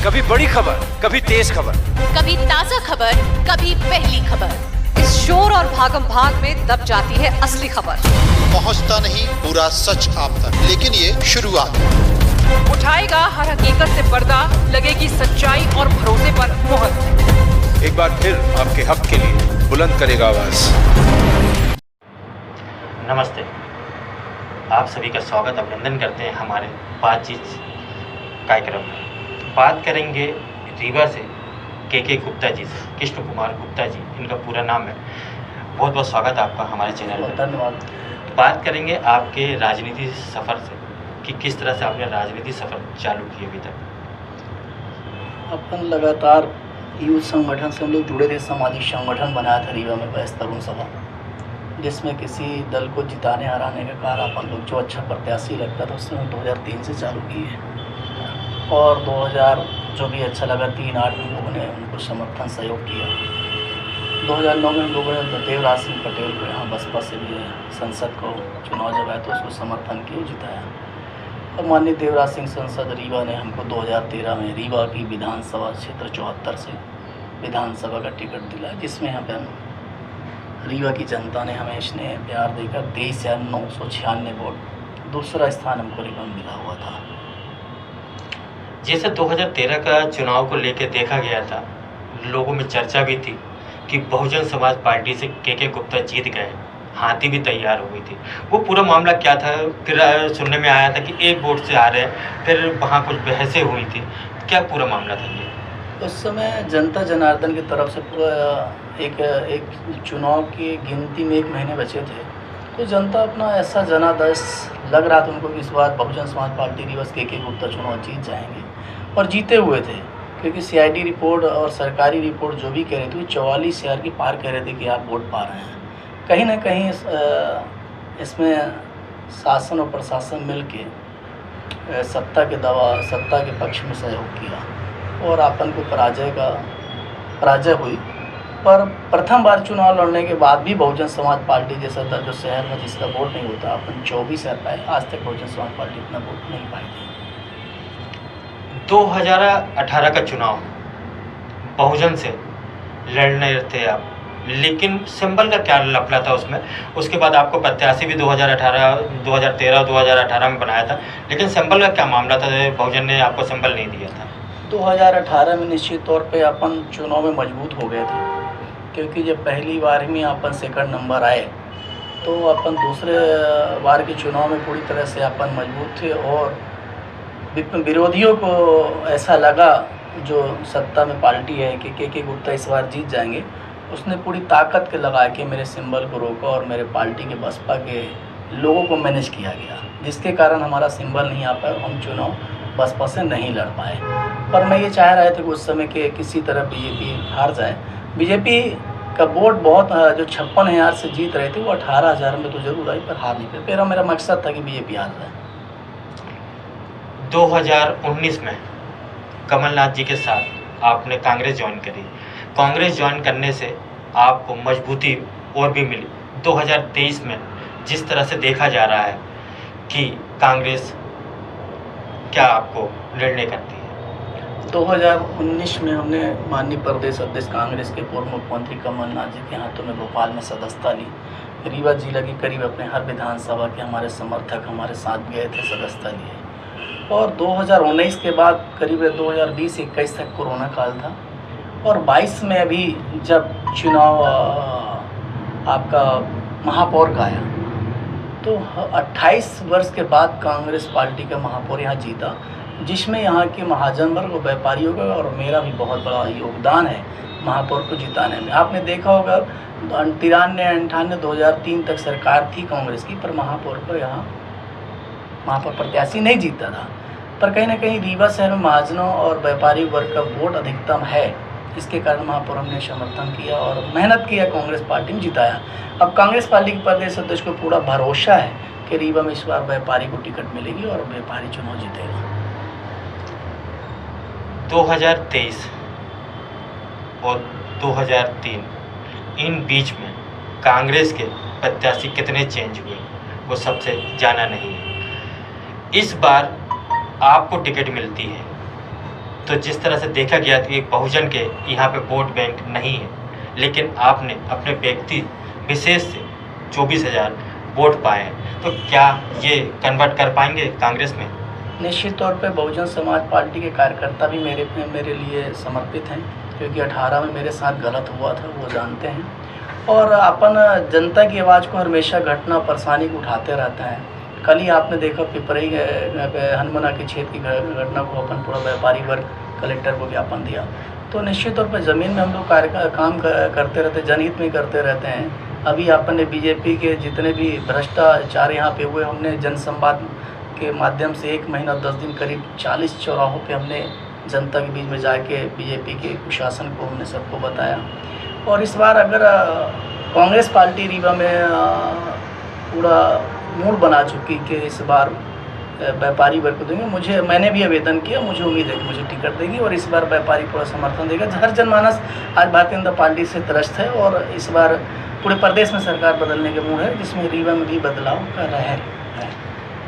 कभी बड़ी खबर, कभी तेज खबर, कभी ताजा खबर, कभी पहली खबर। इस शोर और भागम भाग में दब जाती है असली खबर। पहुंचता नहीं पूरा सच आप तक, लेकिन ये शुरुआत। उठाएगा हर हकीकत से पर्दा, लगेगी सच्चाई और भरोसे पर मुहर। एक बार फिर आपके हक के लिए बुलंद करेगा आवाज। नमस्ते, आप सभी का स्वागत अभिनंदन करते हैं हमारे बातचीत कार्यक्रम में। बात करेंगे रीवा से के गुप्ता जी से, कृष्ण कुमार गुप्ता जी इनका पूरा नाम है। बहुत बहुत स्वागत आपका हमारे चैनल में। धन्यवाद। बात करेंगे आपके राजनीति सफ़र से कि किस तरह से आपने राजनीति सफ़र चालू किया अभी तक। अपन लगातार यूथ संगठन से हम लोग जुड़े थे। सामाजिक संगठन बनाया था रीवा में बैस तरुण सभा, जिसमें किसी दल को जिताने हराने का कार्य अपन लोग जो अच्छा प्रत्याशी लगता था उससे हम 2003 से चालू किए और 2000 जो भी अच्छा लगा 3-8 में लोगों ने उनको समर्थन सहयोग किया। 2009 में हम लोगों ने देवराज सिंह पटेल को यहाँ बसपा से भी संसद को चुनाव जब आया तो उसको समर्थन किया, जिताया। और माननीय देवराज सिंह सांसद रीवा ने हमको 2013 में रीवा की विधानसभा क्षेत्र 74 से विधानसभा का टिकट दिलाया, जिसमें यहाँ पर रीवा की जनता ने हमें स्नेह प्यार देकर 23,996 वोट, दूसरा स्थान हमको रीवा में मिला हुआ था। जैसे 2013 का चुनाव को लेकर देखा गया था, लोगों में चर्चा भी थी कि बहुजन समाज पार्टी से के गुप्ता जीत गए, हाथी भी तैयार हो गई थी। वो पूरा मामला क्या था? फिर सुनने में आया था कि 1 वोट से आ रहे, फिर वहाँ कुछ बहसें हुई थी। क्या पूरा मामला था ये? उस समय जनता जनार्दन की तरफ से पूरा एक चुनाव की गिनती में 1 महीने बचे थे, तो जनता अपना ऐसा जनादेश लग रहा था उनको कि इस बार बहुजन समाज पार्टी रीवा के गुप्ता चुनाव जीत जाएंगे, और जीते हुए थे। क्योंकि सीआईडी रिपोर्ट और सरकारी रिपोर्ट जो भी कह रही थी 44,000 की पार कह रहे थे कि आप वोट पा रहे हैं। कहीं ना कहीं इसमें शासन और प्रशासन मिल के सत्ता के पक्ष में सहयोग किया और अपन को पराजय हुई। पर प्रथम बार चुनाव लड़ने के बाद भी बहुजन समाज पार्टी जैसा दल जो शहर में जिसका वोट नहीं होता, अपन 24 पाए। आज तक बहुजन समाज पार्टी इतना वोट नहीं पाई थी। 2018 का चुनाव बहुजन से लड़ने थे आप, लेकिन सिंबल का क्या लफड़ा था उसमें? उसके बाद आपको प्रत्याशी भी 2013 में बनाया था, लेकिन सिंबल का क्या मामला था? बहुजन ने आपको सिंबल नहीं दिया था। 2018 में निश्चित तौर पे अपन चुनाव में मजबूत हो गए थे, क्योंकि जब पहली बार में अपन सेकंड नंबर आए तो अपन दूसरे बार के चुनाव में पूरी तरह से अपन मजबूत थे। और विरोधियों को ऐसा लगा जो सत्ता में पार्टी है कि के गुप्ता इस बार जीत जाएंगे, उसने पूरी ताकत के लगा के मेरे सिंबल को रोका और मेरे पार्टी के बसपा के लोगों को मैनेज किया गया, जिसके कारण हमारा सिंबल नहीं आ पाया। हम चुनाव बसपा से नहीं लड़ पाए। पर मैं ये चाह रहा था कि उस समय के किसी तरह बीजेपी हार जाए। बीजेपी का वोट बहुत जो 56,000 से जीत रहे थे वो 18,000 में तो जरूर आई, पर हार नहीं पाए। मेरा मकसद था कि बीजेपी हार जाए। 2019 में कमलनाथ जी के साथ आपने कांग्रेस ज्वाइन करी। कांग्रेस ज्वाइन करने से आपको मजबूती और भी मिली। 2023 में जिस तरह से देखा जा रहा है कि कांग्रेस क्या आपको निर्णय करती है? 2019 में हमने माननीय प्रदेश अध्यक्ष कांग्रेस के पूर्व मुख्यमंत्री कमलनाथ जी के हाथों में भोपाल में सदस्यता ली। रीवा जिला की करीब अपने हर विधानसभा के हमारे समर्थक हमारे साथ गए थे, सदस्यता लिए। और 2019 के बाद करीब 2020-21 तक कोरोना काल था, और 22 में अभी जब चुनाव आपका महापौर का आया तो 28 वर्ष के बाद कांग्रेस पार्टी का महापौर यहाँ जीता, जिसमें यहाँ के महाजन वर्ग और व्यापारियों का और मेरा भी बहुत बड़ा योगदान है महापौर को जिताने में। आपने देखा होगा 93-98 2003 तक सरकार थी कांग्रेस की, पर महापौर पर वहाँ पर प्रत्याशी नहीं जीतता था। पर कहीं ना कहीं रीवा शहर में महाजनों और व्यापारी वर्ग का वोट अधिकतम है, इसके कारण महापौर हमने समर्थन किया और मेहनत किया, कांग्रेस पार्टी में जिताया। अब कांग्रेस पार्टी के प्रदेश अध्यक्ष को पूरा भरोसा है कि रीवा में इस बार व्यापारी को टिकट मिलेगी और व्यापारी चुनाव जीतेगा। 2023 और 2003 इन बीच में कांग्रेस के प्रत्याशी कितने चेंज हुए वो सबसे जाना नहीं है। इस बार आपको टिकट मिलती है तो जिस तरह से देखा गया कि बहुजन के यहाँ पे वोट बैंक नहीं है, लेकिन आपने अपने व्यक्ति विशेष से 24,000 वोट पाए हैं, तो क्या ये कन्वर्ट कर पाएंगे कांग्रेस में? निश्चित तौर पे बहुजन समाज पार्टी के कार्यकर्ता भी मेरे लिए समर्पित हैं, क्योंकि 18 में मेरे साथ गलत हुआ था, वो जानते हैं। और अपन जनता की आवाज़ को हमेशा घटना परेशानी को उठाते रहता है। कल ही आपने देखा पिपरई हनुमाना के क्षेत्र की घटना को अपन पूरा व्यापारी वर्ग कलेक्टर को ज्ञापन दिया। तो निश्चित तौर पर ज़मीन में हम लोग काम करते रहते, जनहित में करते रहते हैं। अभी अपन ने बीजेपी के जितने भी भ्रष्टाचार यहाँ पे हुए, हमने जनसंवाद के माध्यम से 1 महीना 10 दिन करीब 40 चौराहों पे हमने जनता के बीच में जाके बीजेपी के कुशासन को हमने सबको बताया। और इस बार अगर कांग्रेस पार्टी रीवा में पूरा मूड बना चुकी कि इस बार व्यापारी वर्ग को देंगे, मैंने भी आवेदन किया, मुझे उम्मीद है कि मुझे टिकट देगी और इस बार व्यापारी पूरा समर्थन देगा। हर जनमानस आज भारतीय जनता पार्टी से त्रस्त है और इस बार पूरे प्रदेश में सरकार बदलने के मूड है, जिसमें रीवा में भी बदलाव कर रहे हैं।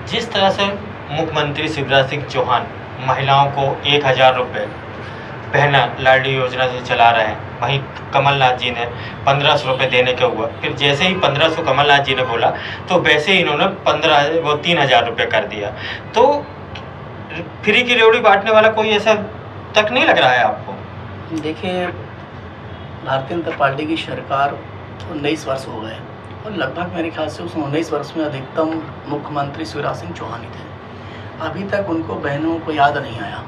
जिस तरह से मुख्यमंत्री शिवराज सिंह चौहान महिलाओं को 1,000 रुपये बहना लाडली योजना से चला रहे हैं, वहीं कमलनाथ जी ने 1,500 रुपये देने का हुआ, फिर जैसे ही 1,500 कमलनाथ जी ने बोला तो वैसे ही इन्होंने 3,000 रुपये कर दिया। तो फ्री की रेवड़ी बांटने वाला कोई ऐसा तक नहीं लग रहा है आपको? देखिए, भारतीय जनता पार्टी की सरकार 19 वर्ष हो गए और लगभग मेरे ख्याल से उस 19 वर्ष में अधिकतम मुख्यमंत्री शिवराज सिंह चौहान ही थे। अभी तक उनको बहनों को याद नहीं आया।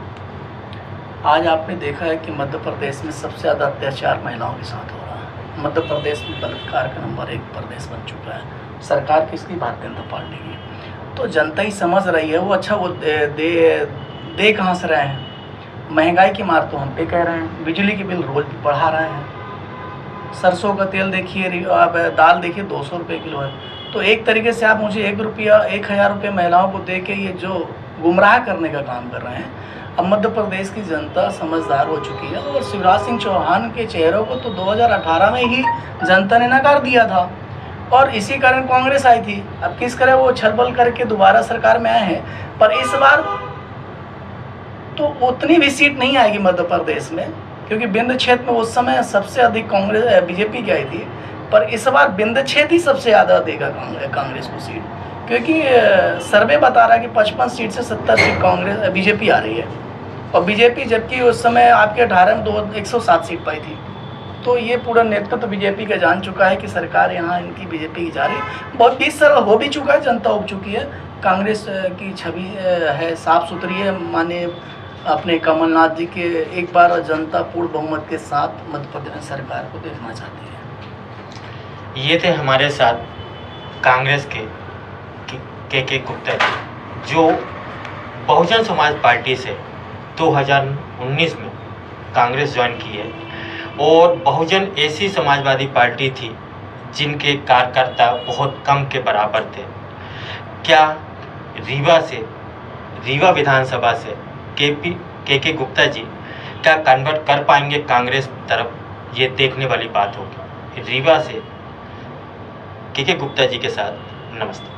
आज आपने देखा है कि मध्य प्रदेश में सबसे ज़्यादा अत्याचार महिलाओं के साथ हो रहा है। मध्य प्रदेश में बलात्कार का नंबर 1 प्रदेश बन चुका है। सरकार किसकी? भारतीय जनता पार्टी की। तो जनता ही समझ रही है। वो अच्छा वो दे कहाँ से रहे हैं? महंगाई की मार तो हम पे कह रहे हैं, बिजली के बिल रोज बढ़ा रहे हैं, सरसों का तेल देखिए, आप दाल देखिए 200 रुपये किलो है। तो एक तरीके से आप मुझे 1,000 रुपये महिलाओं को दे के ये जो गुमराह करने का काम कर रहे हैं। अब मध्य प्रदेश की जनता समझदार हो चुकी है और शिवराज सिंह चौहान के चेहरों को तो 2018 में ही जनता ने नकार दिया था और इसी कारण कांग्रेस आई थी। अब किस करे वो छलबल करके दोबारा सरकार में आए हैं, पर इस बार तो उतनी भी सीट नहीं आएगी मध्य प्रदेश में, क्योंकि विंध्य क्षेत्र में उस समय सबसे अधिक बीजेपी की आई थी, पर इस बार विंध्य क्षेत्र ही सबसे ज़्यादा देगा कांग्रेस को सीट, क्योंकि सर्वे बता रहा है कि 55 सीट से 70 सीट बीजेपी आ रही है और बीजेपी जबकि उस समय आपके 18 में 107 सीट पाई थी। तो ये पूरा नेतृत्व बीजेपी का जान चुका है कि सरकार यहाँ इनकी बीजेपी की जा रही है। बहुत 20 साल हो भी चुका है, जनता उब चुकी है। कांग्रेस की छवि है साफ सुथरी है। माने अपने कमलनाथ जी के एक बार जनता पूर्ण बहुमत के साथ मध्य प्रदेश सरकार को देखना चाहती है। ये थे हमारे साथ कांग्रेस के गुप्ता जी, जो बहुजन समाज पार्टी से 2019 में कांग्रेस ज्वाइन की है और बहुजन ऐसी समाजवादी पार्टी थी जिनके कार्यकर्ता बहुत कम के बराबर थे। क्या रीवा विधानसभा से के गुप्ता जी क्या कन्वर्ट कर पाएंगे कांग्रेस तरफ, ये देखने वाली बात होगी। रीवा से के गुप्ता जी के साथ नमस्ते।